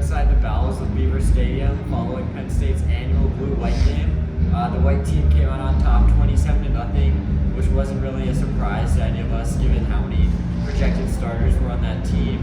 inside the bowels of Beaver Stadium following Penn State's annual blue-white game. The white team came out on top 27-0, which wasn't really a surprise to any of us given how many projected starters were on that team.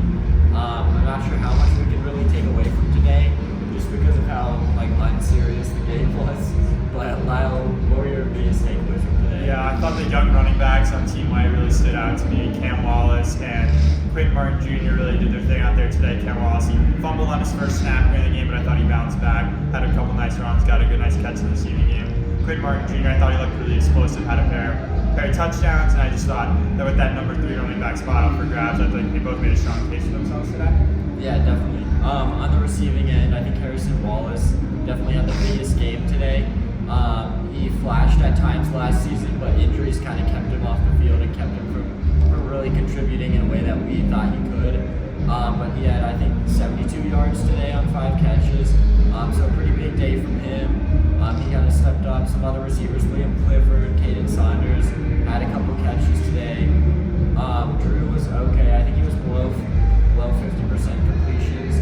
I'm not sure how much we can really take away from today just because of how unserious the game was. But Lyle, what were your biggest takeaways from today? Yeah, I thought the young running backs on Team White really stood out to me. Cam Wallace and Quinn Martin Jr. really did their thing out there today. Cam Wallace, he fumbled on his first snap in the game, but I thought he bounced back, had a couple nice runs, got a good nice catch in the receiving game. Quinn Martin Jr., I thought he looked really explosive, had a pair of touchdowns, and I just thought that with that number 3 running back spot up for grabs, I think they both made a strong case for themselves today. Yeah, definitely. On the receiving end, I think Harrison Wallace definitely had the biggest game today. He flashed at times last season, but injuries kind of kept him off the field and kept him from really contributing in a way that we thought he could. But he had, I think, 72 yards today on 5 catches, so a pretty big day from him. He kind of stepped up. Some other receivers, William Clifford, Caden Saunders, had a couple catches today. Drew was okay. I think he was below 50% completions,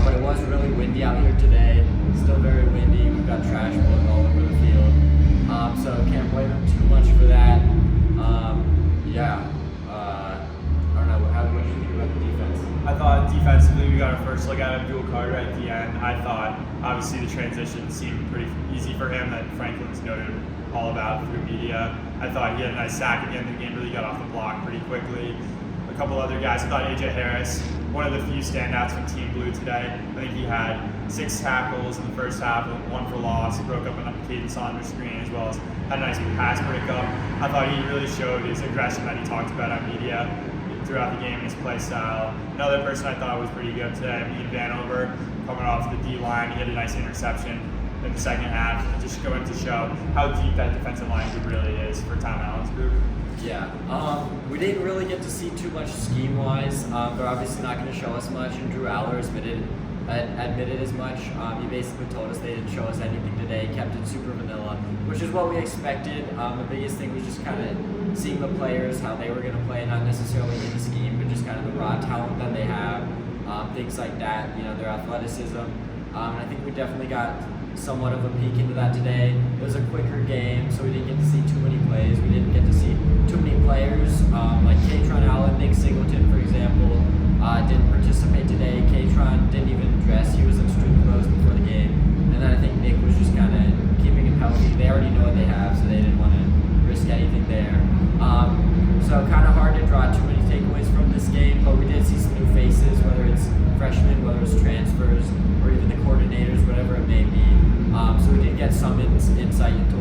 but it was really windy out here today. Still very windy. We've got trash blowing all over the field, so can't blame him too much for that. I don't know. What do you think about the defense? I thought defensively we got our first look at Abdul Carter at the end. I thought obviously the transition seemed pretty easy for him that Franklin's noted all about through media. I thought he had a nice sack at the end of the game, really got off the block pretty quickly. A couple other guys, I thought AJ Harris, one of the few standouts from Team Blue today. I think he had 6 tackles in the first half, 1 for loss. He broke up a Caden Saunders screen as well as had a nice pass breakup. I thought he really showed his aggression that he talked about on media throughout the game, his play style. Another person I thought was pretty good today, Ian Vanover, coming off the D-line. He had a nice interception in the second half, just going to show how deep that defensive line group really is for Tom Allen's group. Yeah, we didn't really get to see too much scheme-wise. They're obviously not going to show us much, and Drew Aller admitted as much. He basically told us they didn't show us anything today, kept it super vanilla, which is what we expected. The biggest thing was just kind of seeing the players, how they were going to play, not necessarily in the scheme, but just kind of the raw talent that they have, things like that, their athleticism. And I think we definitely got somewhat of a peek into that today. It was a quicker game, so we didn't get to see too many plays. We didn't get to see too many players, like Katron Allen, Nick Singleton, for example, didn't participate today. Katron didn't even dress. He was in student clothes before the game. And then I think Nick was just kind of keeping him healthy. They already know what they have, so they didn't want to risk anything there. So kind of hard to draw too many takeaways from this game, but we did see some new faces, whether it's freshmen, whether it's transfers, or even the coordinators, whatever it may be. So we did get some insight into